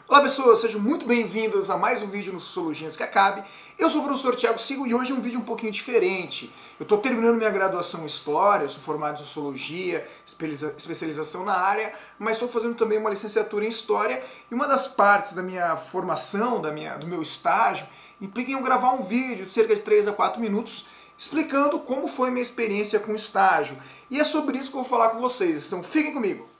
Olá pessoas, sejam muito bem-vindas a mais um vídeo no Sociologia Antes que Acabe. Eu sou o professor Thiago Sigo e hoje é um vídeo um pouquinho diferente. Eu estou terminando minha graduação em História, eu sou formado em Sociologia, especialização na área, mas estou fazendo também uma licenciatura em História e uma das partes da minha formação, do meu estágio, implica em eu gravar um vídeo de cerca de 3 a 4 minutos explicando como foi minha experiência com o estágio. E é sobre isso que eu vou falar com vocês, então fiquem comigo.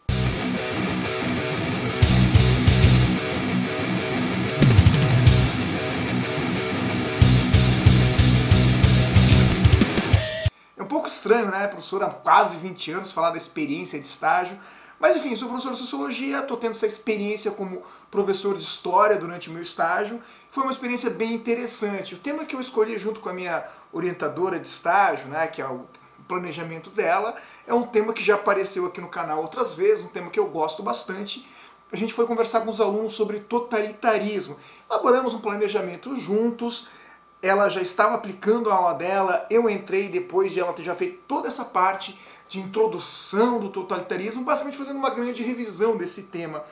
É um pouco estranho, né, professor, há quase 20 anos falar da experiência de estágio, mas enfim, sou professor de Sociologia, estou tendo essa experiência como professor de História durante o meu estágio, foi uma experiência bem interessante. O tema que eu escolhi junto com a minha orientadora de estágio, né, que é o planejamento dela, é um tema que já apareceu aqui no canal outras vezes, um tema que eu gosto bastante. A gente foi conversar com os alunos sobre totalitarismo, elaboramos um planejamento juntos. Ela já estava aplicando a aula dela, eu entrei depois de ela ter já feito toda essa parte de introdução do totalitarismo, basicamente fazendo uma grande revisão desse tema.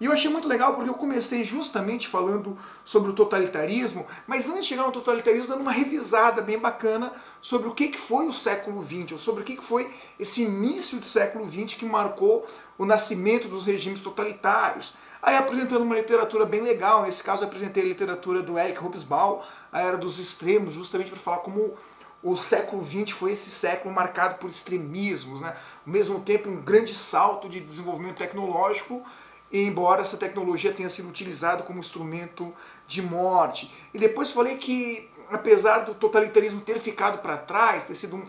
E eu achei muito legal porque eu comecei justamente falando sobre o totalitarismo, mas antes de chegar no totalitarismo, dando uma revisada bem bacana sobre o que foi o século XX, ou sobre o que foi esse início do século XX que marcou o nascimento dos regimes totalitários. Aí apresentando uma literatura bem legal, nesse caso eu apresentei a literatura do Eric Hobsbawm, A Era dos Extremos, justamente para falar como o século XX foi esse século marcado por extremismos, né? Ao mesmo tempo um grande salto de desenvolvimento tecnológico, embora essa tecnologia tenha sido utilizada como instrumento de morte. E depois falei que, apesar do totalitarismo ter ficado para trás, ter sido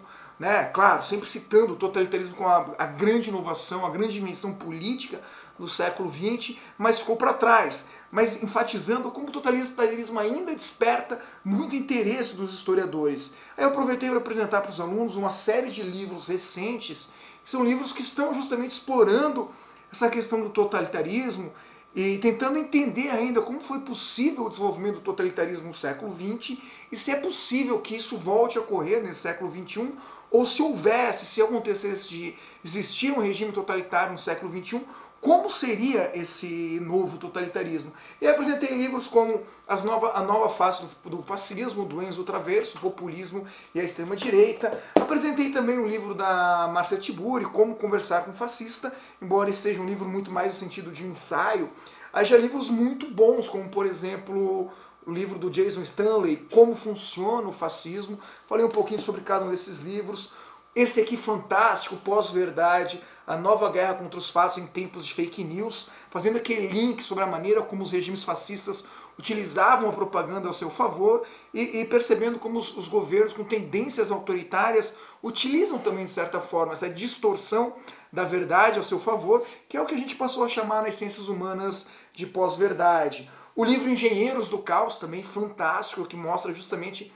claro, sempre citando o totalitarismo como a grande inovação, a grande invenção política do século XX, mas ficou para trás. Mas enfatizando como o totalitarismo ainda desperta muito interesse dos historiadores. Aí eu aproveitei para apresentar para os alunos uma série de livros recentes, que são livros que estão justamente explorando essa questão do totalitarismo e tentando entender ainda como foi possível o desenvolvimento do totalitarismo no século XX e se é possível que isso volte a ocorrer nesse século XXI, ou se acontecesse de existir um regime totalitário no século XXI, como seria esse novo totalitarismo? E apresentei livros como a nova face do fascismo, do Enzo Traverso, o populismo e a extrema-direita. Apresentei também um livro da Marcia Tiburi, Como Conversar com um Fascista, embora esse seja um livro muito mais no sentido de ensaio. Aí já livros muito bons, como por exemplo o livro do Jason Stanley, Como Funciona o Fascismo. Falei um pouquinho sobre cada um desses livros. Esse aqui fantástico, Pós-Verdade, a nova guerra contra os fatos em tempos de fake news, fazendo aquele link sobre a maneira como os regimes fascistas utilizavam a propaganda ao seu favor e percebendo como os governos com tendências autoritárias utilizam também, de certa forma, essa distorção da verdade ao seu favor, que é o que a gente passou a chamar nas ciências humanas de pós-verdade. O livro Engenheiros do Caos, também fantástico, que mostra justamente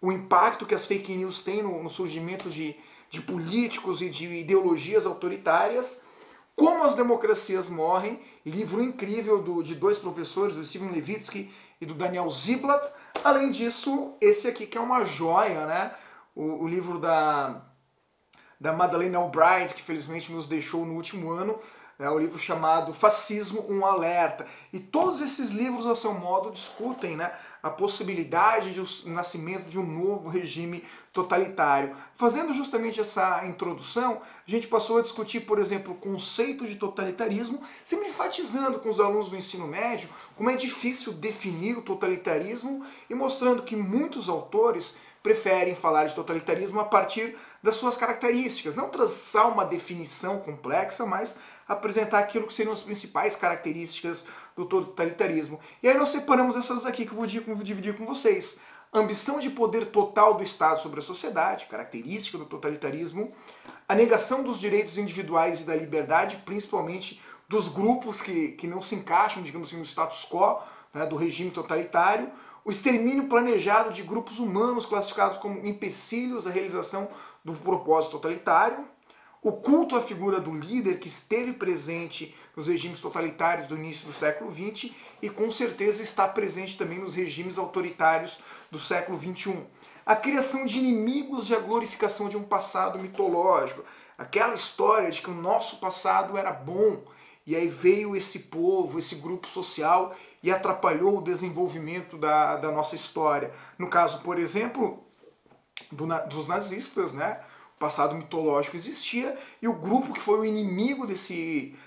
o impacto que as fake news têm no surgimento de políticos e de ideologias autoritárias. Como as Democracias Morrem, livro incrível de dois professores, do Steven Levitsky e do Daniel Ziblatt. Além disso, esse aqui que é uma joia, né? O livro da Madeleine Albright, que felizmente nos deixou no último ano, é o livro chamado Fascismo, um Alerta. E todos esses livros, ao seu modo, discutem, né, a possibilidade do nascimento de um novo regime totalitário. Fazendo justamente essa introdução, a gente passou a discutir, por exemplo, o conceito de totalitarismo, sempre enfatizando com os alunos do ensino médio como é difícil definir o totalitarismo e mostrando que muitos autores preferem falar de totalitarismo a partir das suas características, não traçar uma definição complexa, mas apresentar aquilo que seriam as principais características do totalitarismo. E aí nós separamos essas aqui que eu vou dividir com vocês. Ambição de poder total do Estado sobre a sociedade, característica do totalitarismo. A negação dos direitos individuais e da liberdade, principalmente dos grupos que não se encaixam, digamos assim, no status quo, né, do regime totalitário. O extermínio planejado de grupos humanos classificados como empecilhos à realização do propósito totalitário. O culto à figura do líder que esteve presente nos regimes totalitários do início do século XX e com certeza está presente também nos regimes autoritários do século XXI. A criação de inimigos e a glorificação de um passado mitológico. Aquela história de que o nosso passado era bom e aí veio esse povo, esse grupo social e atrapalhou o desenvolvimento da nossa história. No caso, por exemplo, dos nazistas, né? O passado mitológico existia e o grupo que foi o inimigo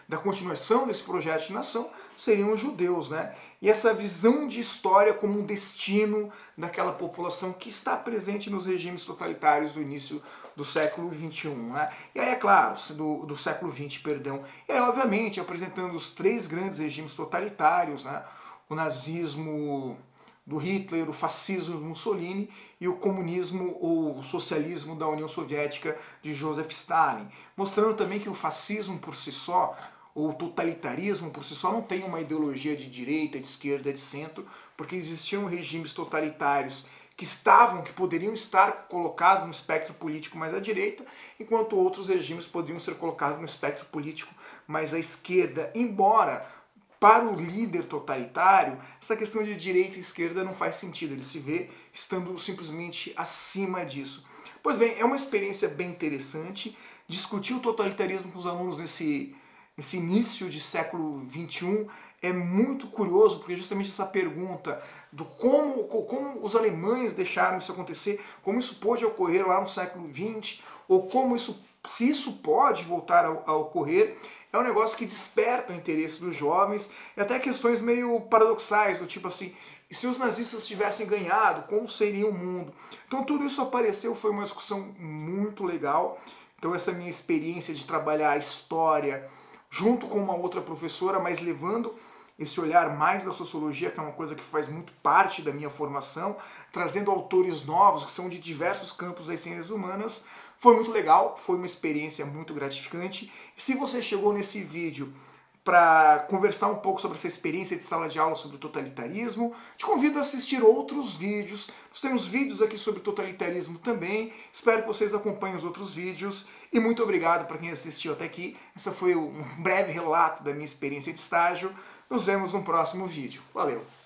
da continuação desse projeto de nação seriam os judeus, né? E essa visão de história como um destino daquela população que está presente nos regimes totalitários do início do século XXI, né? E aí, é claro, do século XX, perdão. E aí, obviamente, apresentando os três grandes regimes totalitários, né? O nazismo do Hitler, o fascismo do Mussolini e o comunismo ou o socialismo da União Soviética de Joseph Stalin, mostrando também que o fascismo por si só, ou o totalitarismo por si só, não tem uma ideologia de direita, de esquerda, de centro, porque existiam regimes totalitários que poderiam estar colocados no espectro político mais à direita, enquanto outros regimes poderiam ser colocados no espectro político mais à esquerda, embora para o líder totalitário, essa questão de direita e esquerda não faz sentido, ele se vê estando simplesmente acima disso. Pois bem, é uma experiência bem interessante, discutir o totalitarismo com os alunos nesse início de século XXI é muito curioso, porque justamente essa pergunta do como os alemães deixaram isso acontecer, como isso pôde ocorrer lá no século XX, ou se isso pode voltar a ocorrer, é um negócio que desperta o interesse dos jovens e até questões meio paradoxais, do tipo assim, e se os nazistas tivessem ganhado, como seria o mundo? Então tudo isso apareceu, foi uma discussão muito legal. Então essa minha experiência de trabalhar a história junto com uma outra professora, mas levando esse olhar mais da sociologia, que é uma coisa que faz muito parte da minha formação, trazendo autores novos que são de diversos campos das ciências humanas, foi muito legal, foi uma experiência muito gratificante. E se você chegou nesse vídeo para conversar um pouco sobre essa experiência de sala de aula sobre o totalitarismo, te convido a assistir outros vídeos. Nós temos vídeos aqui sobre totalitarismo também. Espero que vocês acompanhem os outros vídeos. E muito obrigado para quem assistiu até aqui. Esse foi um breve relato da minha experiência de estágio. Nos vemos no próximo vídeo. Valeu!